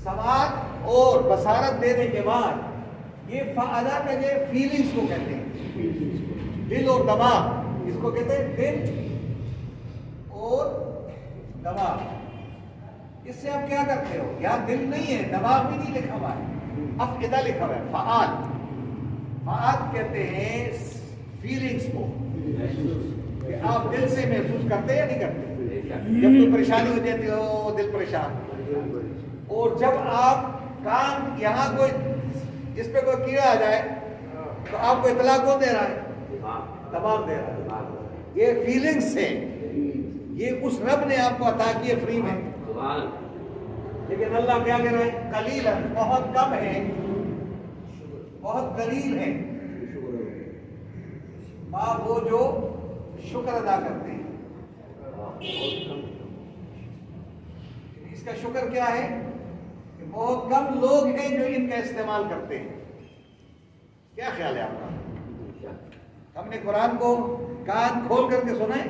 समात और बसारत देने के बाद ये फ़अला का ये फीलिंग्स को कहते हैं, दिल और दिमाग, इसको कहते हैं दिल और दिमाग। इससे आप क्या करते हो, यहाँ दिल नहीं है, दिमाग भी नहीं लिखा हुआ है, अफ़इदा लिखा हुआ है। फ़आल, फ़आल कहते हैं फीलिंग्स को, कि आप दिल से महसूस करते हैं या नहीं करते। जब कोई परेशानी हो जाती हो दिल परेशान, और जब आप कान यहाँ कोई इस पे कोई कीड़ा आ जाए तो आपको इतला कौन दे रहा है, दिमाग दे रहा है। ये फीलिंग्स है, ये उस रब ने आपको अता किए फ्री में। लेकिन अल्लाह क्या कह रहा है, कलीलन, बहुत कम है, बहुत कलील है माँ वो जो शुक्र अदा करते हैं। इसका शुक्र क्या है कि बहुत कम लोग हैं जो इनका इस्तेमाल करते हैं। क्या ख्याल है आपका? हमने कुरान को कान खोल करके सुना है?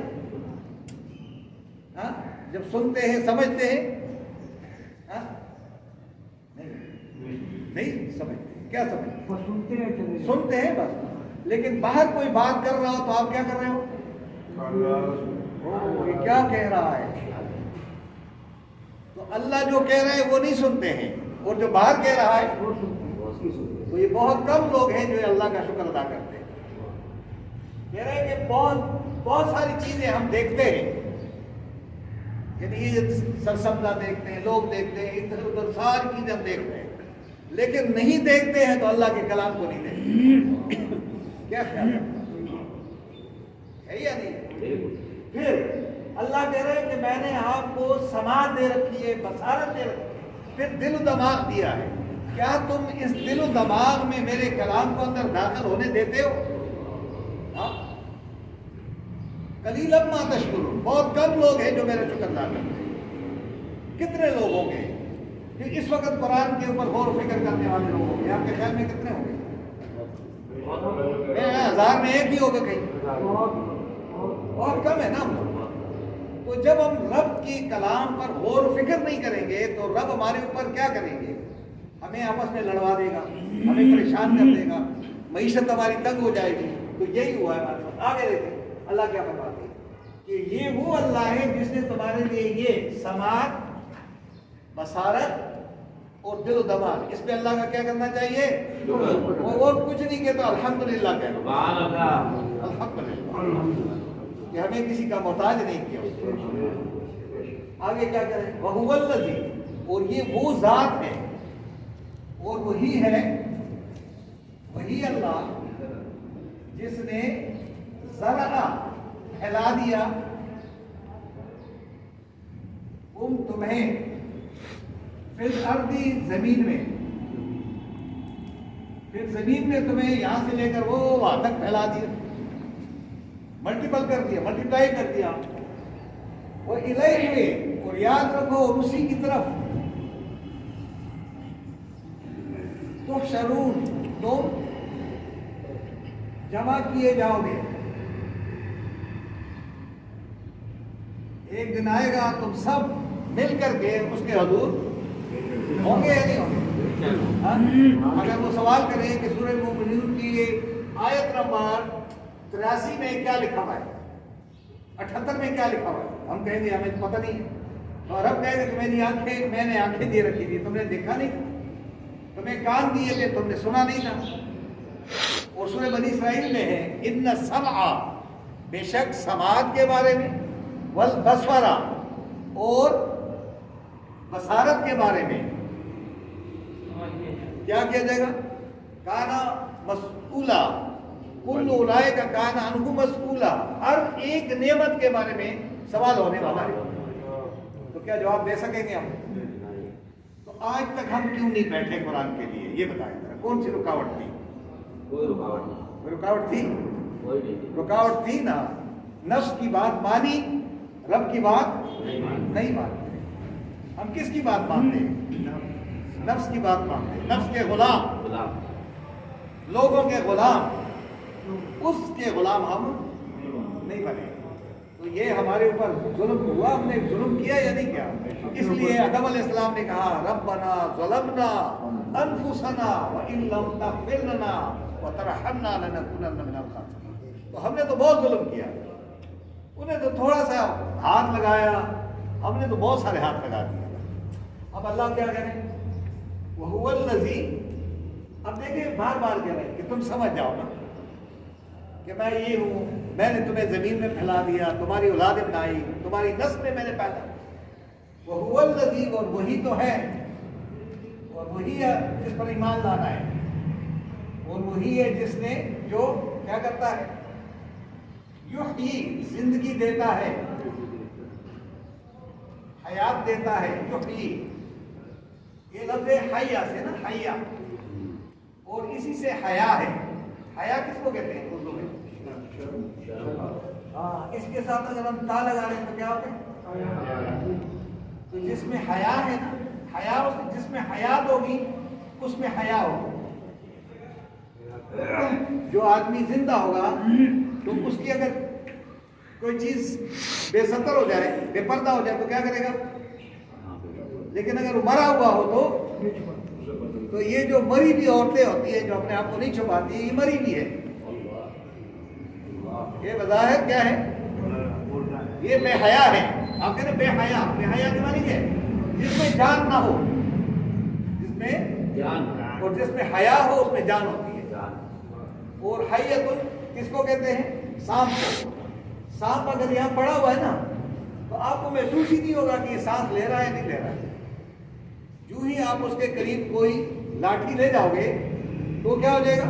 जब सुनते हैं समझते हैं? नहीं समझते। क्या समझते? सुनते हैं बस। लेकिन बाहर कोई बात कर रहा हो तो आप क्या कर रहे हो? ये क्या कह रहा है? तो अल्लाह जो कह रहा है वो नहीं सुनते हैं, और जो बाहर कह रहा है वो सुनते हैं। तो ये बहुत कम लोग हैं जो अल्लाह का शुक्र अदा करते हैं। कह रहे हैं कि बहुत सारी चीजें हम देखते हैं, यानी ये सरसब्जा देखते हैं, लोग देखते हैं, इधर उधर सारी चीजें हम देख रहे हैं, लेकिन नहीं देखते हैं तो अल्लाह के कलाम को नहीं देखते। क्या ख्याल है या नहीं? फिर अल्लाह कह रहे हैं कि मैंने आपको समात दे रखी है, बसारत दे रखी है, फिर दिल दिमाग दिया है। क्या तुम इस दिल दिमाग में मेरे कलाम को अंदर दाखिल होने देते हो? कलीलन मा तशकुरून, बहुत कम लोग हैं जो मेरा शुक्र अदा करते हैं। कितने लोग होंगे कि इस वक्त कुरान के ऊपर गौर फिक्र करने वाले लोग होंगे? आपके ख्याल में कितने होंगे? 1000 में एक ही होगा कहीं, बहुत कम है ना हम लोग। तो जब हम रब की कलाम पर गौर फिक्र नहीं करेंगे तो रब हमारे ऊपर क्या करेंगे? हमें आपस में लड़वा देगा, हमें परेशान कर देगा, मईशत हमारी तंग हो जाएगी। तो यही हुआ है हमारे साथ। आगे देखें अल्लाह क्या बताते हैं कि ये वो अल्लाह है जिसने तुम्हारे लिए ये समात, बसारत और दिल दिमाग, इस पे अल्लाह का क्या करना चाहिए? और कुछ नहीं कहता, अल्हम्दुलिल्लाह कहना, अल्हम्दुलिल्लाह कि हमें किसी का मोहताज नहीं किया। आगे क्या करें? वहुवल्लज़ी, और ये वो जात है और वही है, वही अल्लाह जिसने ज़रा फैला दिया तुम्हें फिर अर्दी जमीन में, फिर जमीन में तुम्हें यहां से लेकर वो वहां तक फैला दिया, मल्टीपल कर दिया, मल्टीप्लाई कर दिया। वो इलैहि, और याद रखो उसी की तरफ तुहशरून, तुम जमा किए जाओगे। एक दिन आएगा तुम सब मिल करके उसके हुजूर होंगे या नहीं होंगे? अगर वो सवाल करें कि सूरह मुमिनून की आयत नंबर 83 में क्या लिखा हुआ है, 78 में क्या लिखा हुआ है, हम कहेंगे हमें पता नहीं है। तो रब कहेंगे कि मैंने आंखें दे रखी थी, तुमने देखा नहीं, तुम्हें कान दिए थे, तुमने सुना नहीं था। और सूरह बनी इसराइल में है इन्ना समआ, बेशक समात के बारे में, वल बसवरा, और बसारत के बारे में क्या किया जाएगा? काना मसऊला, कुल उलाए का काना अनहु मसऊला, हर एक नेमत के बारे में सवाल होने वाला है। तो क्या जवाब दे सकेंगे हम? तो आज तक हम क्यों नहीं बैठे कुरान के लिए? ये बताएं जरा, कौन सी रुकावट थी? कोई रुकावट थी? रुकावट थी ना। नफ्स की बात मानी, रब की बात नहीं मानते। हम किसकी बात मानते हैं? नफ्स की बात मानते हैं। नफ्स के गुलाम, लोगों के गुलाम, उसके गुलाम हम नहीं बने। तो ये हमारे ऊपर जुल्म हुआ, हमने जुल्म किया या नहीं किया? इसलिए आदम अलैहिस्सलाम ने कहा रब्बना ज़लमना अनफुसना व इन लम तग़फिर लना व तरहमना लनकुनन्ना मिनल खासिरीन। तो हमने तो बहुत जुल्म किया, उन्हें तो थोड़ा सा हाथ लगाया, हमने तो बहुत सारे हाथ लगा दिए। अब अल्लाह क्या करें? वहुवल लज़ी, अब देखिए बार बार कह रहे हैं कि तुम समझ जाओ ना कि मैं ये हूँ, मैंने तुम्हें जमीन में फैला दिया, तुम्हारी औलाद बनाई, तुम्हारी नस्ल में मैंने पैदा। वहुवल लज़ी, और वही तो है, और वही है जिस पर ईमान लाना है, और वही है जिसने जो क्या करता है, युही, जिंदगी देता है, हयात देता है, युही। ये लफ्ज़ हया से ना, हया, और इसी से हया है। हया किसको कहते हैं उर्दू में? हाँ, इसके साथ अगर हम ता लगा रहे हैं तो क्या होता है? तो जिसमें हया है ना, हया, जिसमें हयात होगी उसमें हया होगा। जो आदमी जिंदा होगा तो उसकी अगर कोई चीज बेसतर हो जाए, बेपर्दा हो जाए तो क्या करेगा? लेकिन अगर मरा हुआ हो तो ये जो मरी भी औरतें होती है जो अपने आप को नहीं छुपाती, ये मरी भी है। ये बज़ाहिर क्या है? ये बेहया है। आप कहते हैं बेहया, बेहया के मानी क्या है? जिसमें जान ना हो, जिसमें जान, और जिसमें हया हो उसमें जान होती है। और हय्यतुन किसको कहते हैं? सांप को। सांप अगर यहाँ पड़ा हुआ है ना तो आपको महसूस ही नहीं होगा कि ये सांस ले रहा है नहीं ले रहा है। जो ही आप उसके करीब कोई लाठी ले जाओगे तो क्या हो जाएगा?